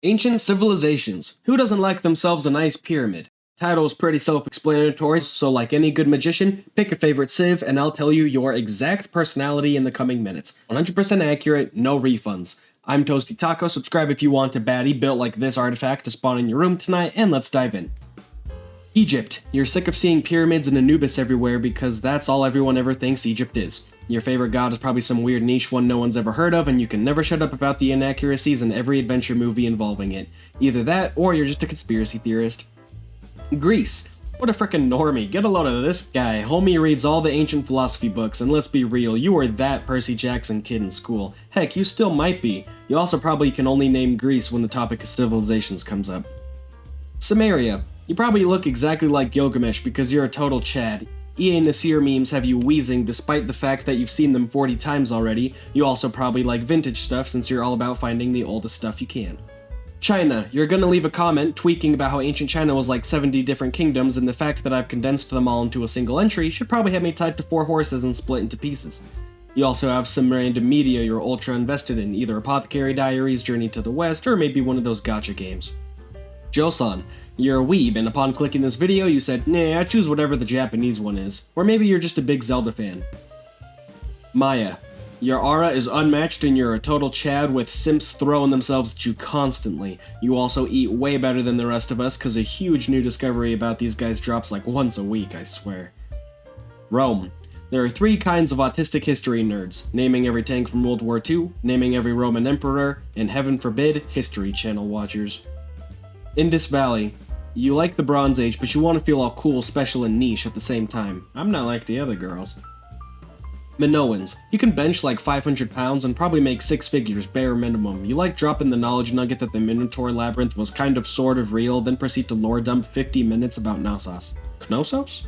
Ancient civilizations. Who doesn't like themselves a nice pyramid? Title's pretty self-explanatory, so like any good magician, pick a favorite civ and I'll tell you your exact personality in the coming minutes. 100% accurate, no refunds. I'm Toasty Taco, subscribe if you want a baddie built like this artifact to spawn in your room tonight, and let's dive in. Egypt. You're sick of seeing pyramids and Anubis everywhere because that's all everyone ever thinks Egypt is. Your favorite god is probably some weird niche one no one's ever heard of, and you can never shut up about the inaccuracies in every adventure movie involving it. Either that, or you're just a conspiracy theorist. Greece. What a frickin' normie, get a load of this guy. Homie reads all the ancient philosophy books, and let's be real, you were that Percy Jackson kid in school. Heck, you still might be. You also probably can only name Greece when the topic of civilizations comes up. Samaria. You probably look exactly like Gilgamesh because you're a total Chad. EA Nasir memes have you wheezing despite the fact that you've seen them 40 times already. You also probably like vintage stuff since you're all about finding the oldest stuff you can. China. You're gonna leave a comment tweaking about how ancient China was like 70 different kingdoms, and the fact that I've condensed them all into a single entry should probably have me tied to 4 horses and split into pieces. You also have some random media you're ultra invested in, either Apothecary Diaries, Journey to the West, or maybe one of those gacha games. Joseon. You're a weeb, and upon clicking this video, you said, nah, I choose whatever the Japanese one is. Or maybe you're just a big Zelda fan. Maya. Your aura is unmatched and you're a total Chad with simps throwing themselves at you constantly. You also eat way better than the rest of us, cause a huge new discovery about these guys drops like once a week, I swear. Rome. There are 3 kinds of autistic history nerds, naming every tank from World War II, naming every Roman emperor, and heaven forbid, History Channel watchers. Indus Valley. You like the Bronze Age, but you want to feel all cool, special, and niche at the same time. I'm not like the other girls. Minoans. You can bench like 500 pounds and probably make 6 figures, bare minimum. You like dropping the knowledge nugget that the Minotaur Labyrinth was kind of sort of real, then proceed to lore dump 50 minutes about Knossos. Knossos?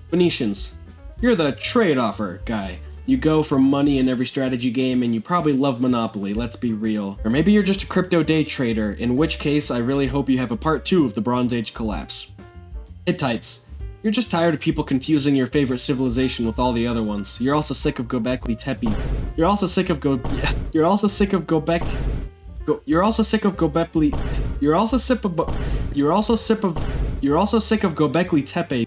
Phoenicians. You're the trade-offer guy. You go for money in every strategy game, and you probably love Monopoly, let's be real. Or maybe you're just a crypto day trader, in which case I really hope you have a part 2 of the Bronze Age collapse. Hittites. You're just tired of people confusing your favorite civilization with all the other ones. You're also sick of Göbekli Tepe. You're also sick of Göbekli Tepe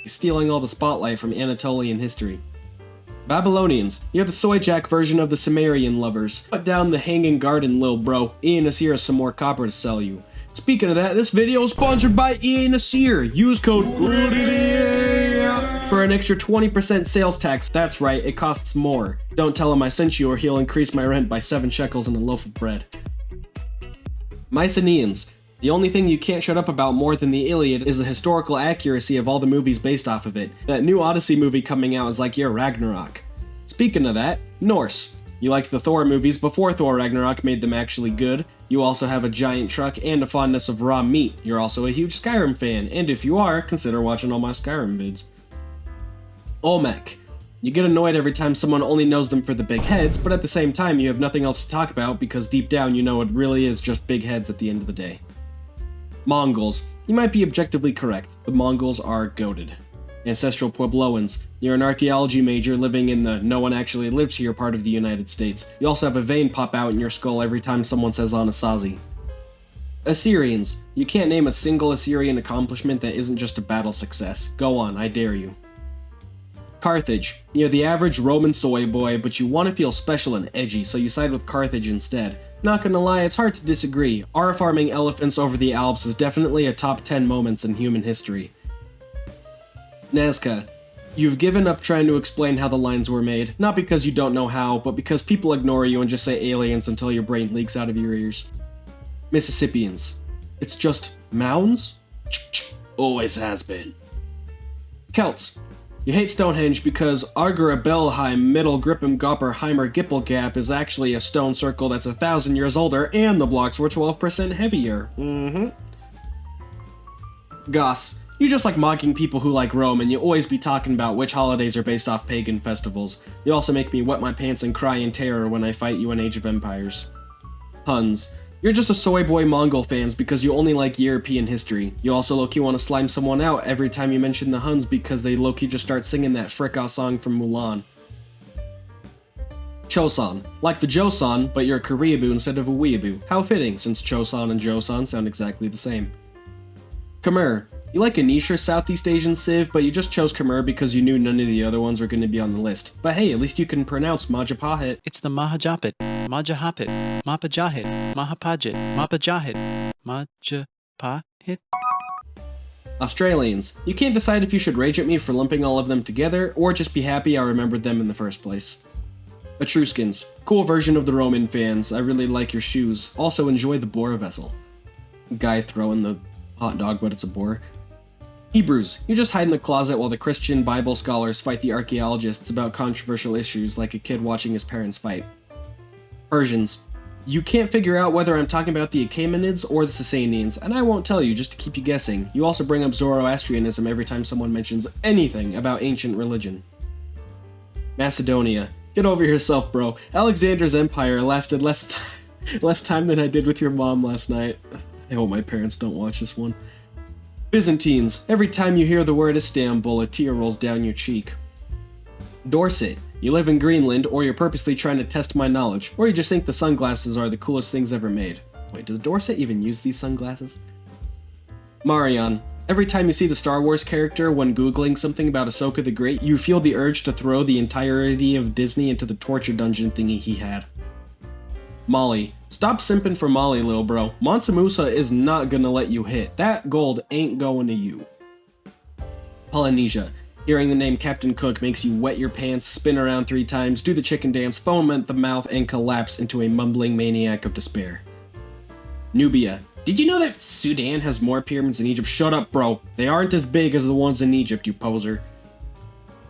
stealing all the spotlight from Anatolian history. Babylonians. You're the soy jack version of the Sumerian lovers. Put down the hanging garden, lil bro. EA Nasir has some more copper to sell you. Speaking of that, this video is sponsored by EA Nasir. Use code for an extra 20% sales tax. That's right, it costs more. Don't tell him I sent you or he'll increase my rent by 7 shekels and a loaf of bread. Mycenaeans. The only thing you can't shut up about more than the Iliad is the historical accuracy of all the movies based off of it. That new Odyssey movie coming out is like your Ragnarok. Speaking of that, Norse. You liked the Thor movies before Thor Ragnarok made them actually good. You also have a giant truck and a fondness of raw meat. You're also a huge Skyrim fan, and if you are, consider watching all my Skyrim vids. Olmec. You get annoyed every time someone only knows them for the big heads, but at the same time you have nothing else to talk about because deep down you know it really is just big heads at the end of the day. Mongols. You might be objectively correct. The Mongols are goated. Ancestral Puebloans. You're an archaeology major living in the no one actually lives here part of the United States. You also have a vein pop out in your skull every time someone says Anasazi. Assyrians. You can't name a single Assyrian accomplishment that isn't just a battle success. Go on, I dare you. Carthage. You're the average Roman soy boy, but you want to feel special and edgy, so you side with Carthage instead. Not gonna lie, it's hard to disagree. R farming elephants over the Alps is definitely a top 10 moments in human history. Nazca. You've given up trying to explain how the lines were made, not because you don't know how, but because people ignore you and just say aliens until your brain leaks out of your ears. Mississippians. It's just mounds? Always has been. Celts. You hate Stonehenge because Argyrabelheim Middle Grippem Gopperheimer Gippelgap is actually a stone circle that's 1,000 years older and the blocks were 12% heavier. Goths. You just like mocking people who like Rome and you always be talking about which holidays are based off pagan festivals. You also make me wet my pants and cry in terror when I fight you in Age of Empires. Huns. You're just a soy boy Mongol fans because you only like European history. You also low-key want to slime someone out every time you mention the Huns because they low-key just start singing that fricka song from Mulan. Choson. Like the Joseon, but you're a Koreaboo instead of a weeaboo. How fitting, since Choson and Joseon sound exactly the same. Khmer. You like a niche Southeast Asian civ, but you just chose Khmer because you knew none of the other ones were going to be on the list. But hey, at least you can pronounce Majapahit. It's the Mahajapit, Majahapit, Mapajahit, Mahapajit, Mapajahit, Majapahit. Australians. You can't decide if you should rage at me for lumping all of them together, or just be happy I remembered them in the first place. Etruscans. Cool version of the Roman fans. I really like your shoes. Also enjoy the boar vessel. Guy throwing the hot dog, but it's a boar. Hebrews. You just hide in the closet while the Christian Bible scholars fight the archaeologists about controversial issues like a kid watching his parents fight. Persians. You can't figure out whether I'm talking about the Achaemenids or the Sasanians, and I won't tell you just to keep you guessing. You also bring up Zoroastrianism every time someone mentions anything about ancient religion. Macedonia. Get over yourself, bro. Alexander's empire lasted less time than I did with your mom last night. I hope my parents don't watch this one. Byzantines. Every time you hear the word Istanbul, a tear rolls down your cheek. Dorset. You live in Greenland, or you're purposely trying to test my knowledge, or you just think the sunglasses are the coolest things ever made. Wait, does Dorset even use these sunglasses? Marion. Every time you see the Star Wars character when googling something about Ahsoka the Great, you feel the urge to throw the entirety of Disney into the torture dungeon thingy he had. Molly. Stop simping for Molly, lil bro. Mansa Musa is not gonna let you hit. That gold ain't going to you. Polynesia. Hearing the name Captain Cook makes you wet your pants, spin around 3 times, do the chicken dance, foam at the mouth, and collapse into a mumbling maniac of despair. Nubia. Did you know that Sudan has more pyramids than Egypt? Shut up, bro. They aren't as big as the ones in Egypt, you poser.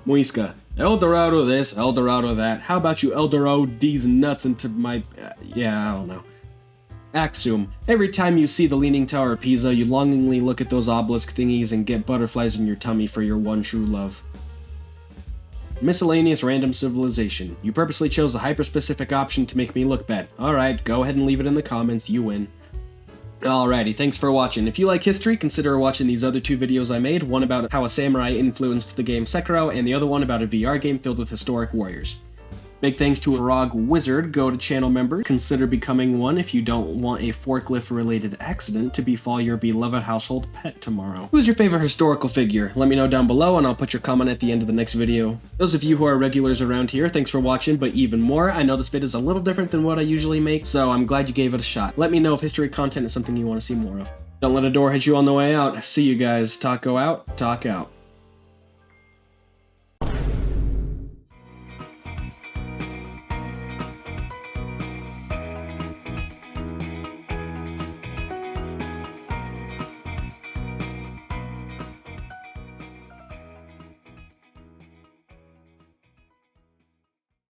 Muisca. El Dorado this, El Dorado that. How about you El Dorado these nuts into my... yeah, I don't know. Axum. Every time you see the Leaning Tower of Pisa, you longingly look at those obelisk thingies and get butterflies in your tummy for your one true love. Miscellaneous random civilization. You purposely chose a hyper-specific option to make me look bad. Alright, go ahead and leave it in the comments, you win. Alrighty, thanks for watching. If you like history, consider watching these other 2 videos I made, one about how a samurai influenced the game Sekiro, and the other one about a VR game filled with historic warriors. Big thanks to Frog Wizard. Go to channel member. Consider becoming one if you don't want a forklift-related accident to befall your beloved household pet tomorrow. Who's your favorite historical figure? Let me know down below and I'll put your comment at the end of the next video. Those of you who are regulars around here, thanks for watching, but even more, I know this vid is a little different than what I usually make, so I'm glad you gave it a shot. Let me know if history content is something you want to see more of. Don't let a door hit you on the way out. See you guys. Taco out. Talk out.